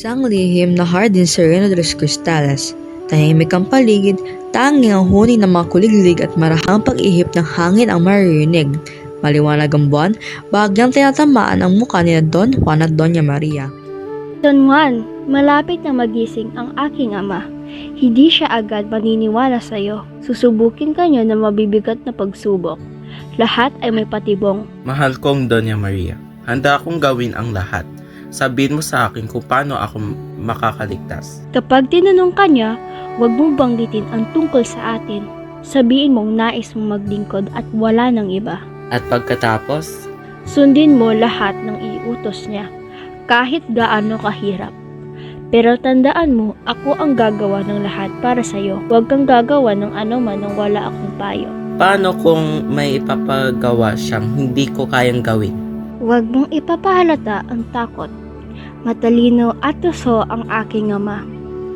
Isang lihim na hardin sereno de los cristales. Tahimik ang paligid, tanging ang huni ng mga kuliglig at marahang pag-ihip ng hangin ang maririnig. Maliwanag ang buwan, bahagyang tinatamaan ang mukha ni Don Juan at Doña Maria. Don Juan, malapit na magising ang aking ama. Hindi siya agad maniniwala sa iyo. Susubukin ka niya ng mabibigat na pagsubok. Lahat ay may patibong. Mahal kong Doña Maria, handa akong gawin ang lahat. Sabihin mo sa akin kung paano ako makakaligtas. Kapag tinanong ka niya, huwag mong banggitin ang tungkol sa atin. Sabihin mong nais mong maglingkod at wala ng iba. At pagkatapos, Sundin mo lahat ng iutos niya, kahit gaano kahirap. Pero tandaan mo, ako ang gagawa ng lahat para sa iyo. Huwag kang gagawa ng anuman nang wala akong payo. paano kung may ipapagawa siyang hindi ko kayang gawin? Huwag mong ipapahalata ang takot. Matalino at tuso ang aking ama.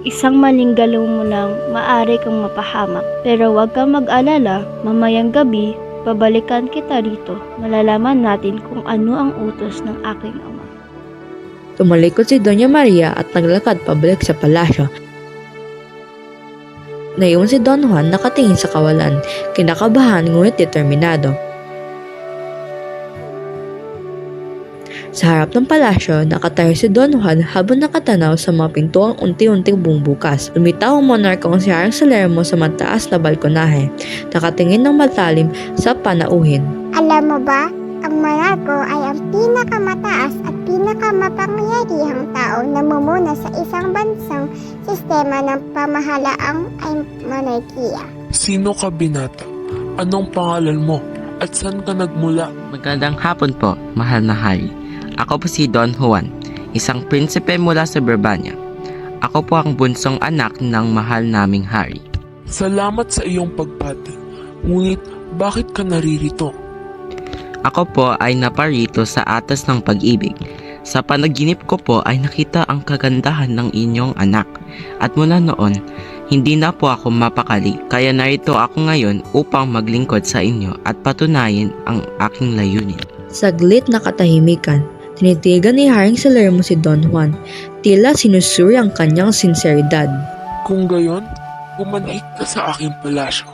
Isang maling galaw mo lang, maaari kang mapahamak. Pero huwag kang mag-alala, mamayang gabi, babalikan kita rito. Malalaman natin kung ano ang utos ng aking ama. Tumalikod si Doña Maria at naglakad pabalik sa palasyo. Naiwan si Don Juan nakatingin sa kawalan, kinakabahan ngunit determinado. Sa harap ng palasyo, nakatayo si Don Juan habang nakatanaw sa mga pintuang unti-unting bumubukas. Lumitaw ang monarkong si Haring Salermo sa mataas na balkonahe, nakatingin ng matalim sa panauhin. Alam mo ba, ang monarko ay ang pinakamataas at pinakamapangyarihang tao na mumuna sa isang bansang sistema ng pamahalaang ay monarkiya. Sino ka, binata? Anong pangalan mo? At saan ka nagmula? Magandang hapon po, mahal na hari. Ako po si Don Juan, isang prinsipe mula sa Brabania. Ako po ang bunsong anak ng mahal naming hari. Salamat sa iyong pagpati. Ngunit, bakit ka naririto? Ako po ay naparito sa atas ng pag-ibig. Sa panaginip ko po ay nakita ang kagandahan ng inyong anak. At mula noon, hindi na po ako mapakali. Kaya narito ako ngayon upang maglingkod sa inyo at patunayan ang aking layunin. Saglit na katahimikan, tinitigan ni Haring Salermo si Don Juan. Tila sinusuri ang kanyang sinseridad. Kung gayon, pumanhik ka sa aking palasyo.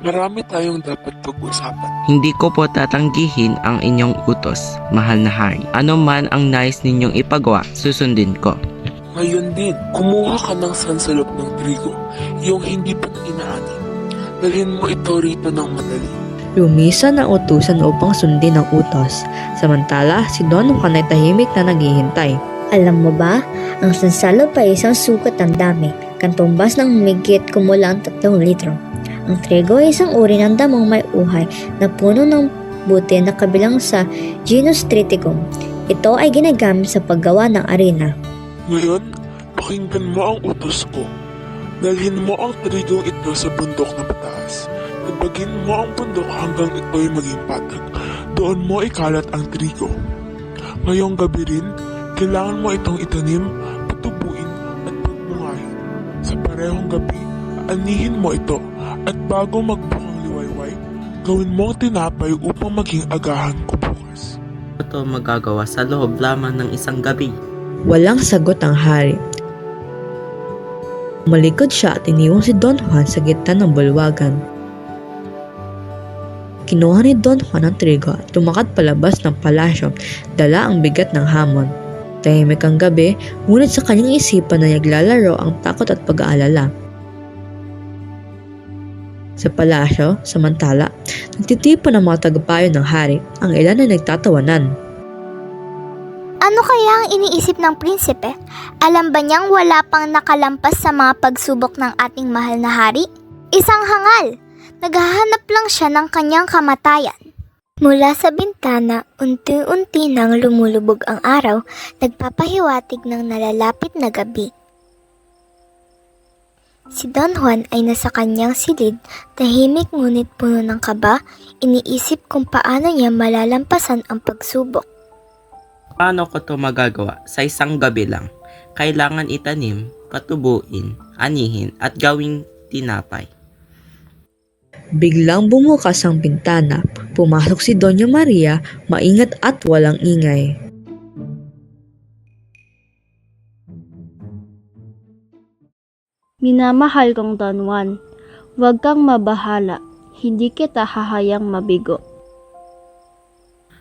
Marami tayong dapat pag-usapan. Hindi ko po tatanggihin ang inyong utos, mahal na hari. Ano man ang nais ninyong ipagawa, susundin ko. Ngayon din, kumuha ka ng sansalok ng trigo, yung hindi pa inaani. Dalhin mo ito rito ng madali. Lumisan ang utusan upang sundin ang utos. Samantala, si Don Juan ay tahimik na naghihintay. Alam mo ba, ang sansalo pa isang sukat ng dami, kantumbas ng humigit kumulang 3 litro. Ang trigo ay isang uri ng damong may uhay na puno ng buti na kabilang sa genus Triticum. Ito ay ginagamit sa paggawa ng arena. Ngayon, pakinggan mo ang utos ko. Dalhin mo ang trigong ito sa bundok na mataas. Ibagin mo ang bundok hanggang ito'y maging patag. Doon mo ikalat ang trigo. Ngayong gabi rin, kailangan mo itong itanim, patubuin at pagbungahin. Sa parehong gabi, anihin mo ito at bago magbukang liwayway, gawin mo ang tinapay upang maging agahan ko bukas. Ito magagawa sa loob lamang ng isang gabi. Walang sagot ang hari. Malikod siya at iniwang si Don Juan sa gitna ng bulwagan. Kinuha ni Don Juan ang trigo at lumakad palabas ng palasyo, dala ang bigat ng hamon. Tahimik ang gabi, ngunit sa kanyang isipan na naglalaro ang takot at pag-aalala. Sa palasyo, samantala, nagtitipon ang mga tagapayo ng hari, ang ilan ay nagtatawanan. Ano kaya ang iniisip ng prinsipe? Alam ba niyang wala pang nakalampas sa mga pagsubok ng ating mahal na hari? Isang hangal! Naghahanap lang siya ng kanyang kamatayan. Mula sa bintana, unti-unti nang lumulubog ang araw, nagpapahiwatig ng nalalapit na gabi. Si Don Juan ay nasa kanyang silid, tahimik ngunit puno ng kaba, iniisip kung paano niya malalampasan ang pagsubok. Paano ko ito magagawa sa isang gabi lang? Kailangan itanim, patubuin, anihin at gawing tinapay. Biglang bumukas ang bintana. Pumasok si Doña Maria, maingat at walang ingay. Minamahal kong Don Juan. Huwag kang mabahala. Hindi kita hahayang mabigo.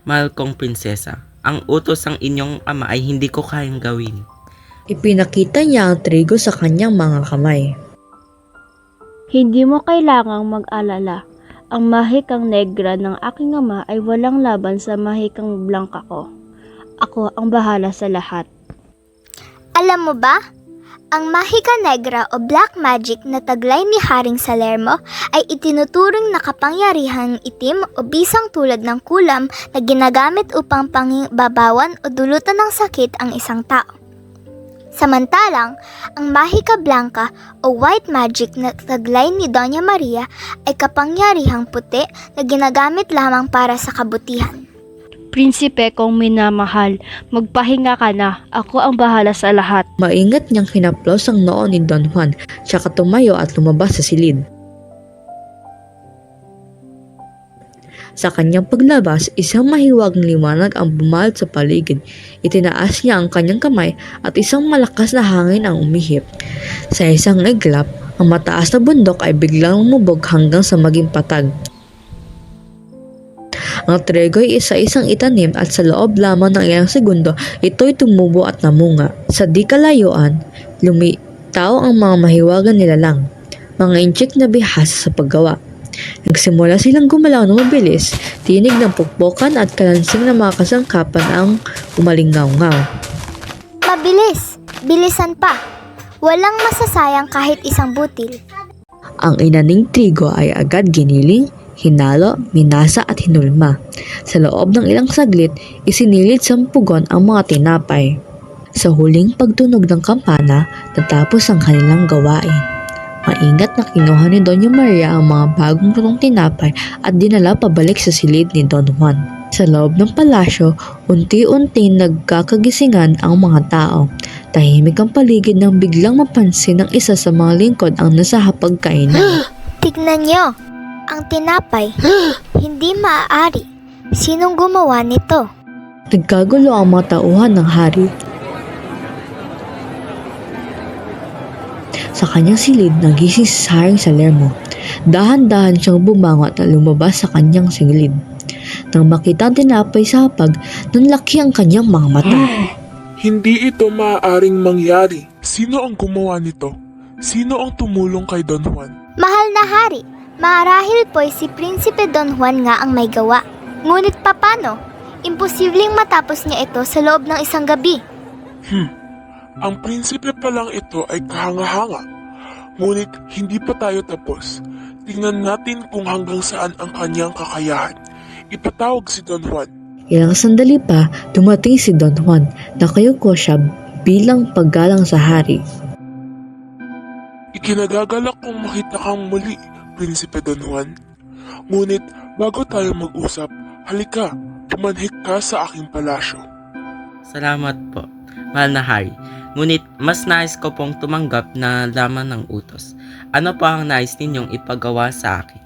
Mahal kong prinsesa, ang utos ng inyong ama ay hindi ko kayang gawin. Ipinakita niya ang trigo sa kanyang mga kamay. Hindi mo kailangang mag-alala. Ang mahikang negra ng aking ama ay walang laban sa mahikang blanca ko. Ako ang bahala sa lahat. Alam mo ba? Ang Mahika Negra o Black Magic na taglay ni Haring Salermo ay itinuturing na kapangyarihang itim o bisang tulad ng kulam na ginagamit upang pangbabawan o dulutan ng sakit ang isang tao. Samantalang, ang Mahika Blanca o White Magic na taglay ni Doña Maria ay kapangyarihang puti na ginagamit lamang para sa kabutihan. Prinsipe kong minamahal, magpahinga ka na. Ako ang bahala sa lahat. Maingat niyang hinaplos ang noo ni Don Juan, tsaka tumayo at lumabas sa silid. Sa kanyang paglabas, isang mahiwagang liwanag ang bumalat sa paligid. Itinaas niya ang kanyang kamay at isang malakas na hangin ang umihip. Sa isang iglap, ang mataas na bundok ay biglang lumubog hanggang sa maging patag. Ang trigo ay isa-isang itanim at sa loob lamang ng ilang segundo, ito'y tumubo at namunga. Sa di kalayuan, lumitaw ang mga mahiwagang nilalang, mga inchik na bihasa sa paggawa. Nagsimula silang gumalaw ng mabilis, tinig ng pukpukan at kalansing ng mga kasangkapan ang umalingaw-ngaw. Mabilis! Bilisan pa! Walang masasayang kahit isang butil. Ang inaning trigo ay agad giniling, hinalo, minasa at hinulma. Sa loob ng ilang saglit, isinilid sa pugon ang mga tinapay. Sa huling pagtunog ng kampana, natapos ang kanilang gawain. Maingat na kinuha ni Doña Maria ang mga bagong lutong tinapay at dinala pabalik sa silid ni Don Juan. Sa loob ng palasyo, unti-unti nagkakagisingan ang mga tao. Tahimik ang paligid nang biglang mapansin ng isa sa mga lingkod ang nasa hapagkainan. Tignan nyo! Ang tinapay, hindi maaari. Sinong gumawa nito? Nagkagulo ang mga tauhan ng hari. Sa kanyang silid, nagising si Haring Salermo. Dahan-dahan siyang bumangon at lumabas sa kanyang silid. Nang makita ang tinapay sa hapag, nanlaki ang kanyang mga mata. Hindi ito maaaring mangyari. Sino ang gumawa nito? Sino ang tumulong kay Don Juan? Mahal na hari, marahil po'y si Prinsipe Don Juan nga ang may gawa. Ngunit papano? Imposibleng matapos niya ito sa loob ng isang gabi. Ang prinsipe pa lang ito ay kahanga-hanga. Ngunit hindi pa tayo tapos. Tingnan natin kung hanggang saan ang kanyang kakayahan. Ipatawag si Don Juan. Ilang sandali pa, dumating si Don Juan. Nakayuko siya bilang paggalang sa hari. Ikinagagalak kong makita kang muli, Prinsipe Don Juan. Ngunit bago tayo mag-usap, halika, pumanhik ka sa aking palasyo. Salamat po, mahal na hari. Ngunit mas nais ko pong tumanggap na laman ng utos. Ano pa ang nais ninyong ipagawa sa akin?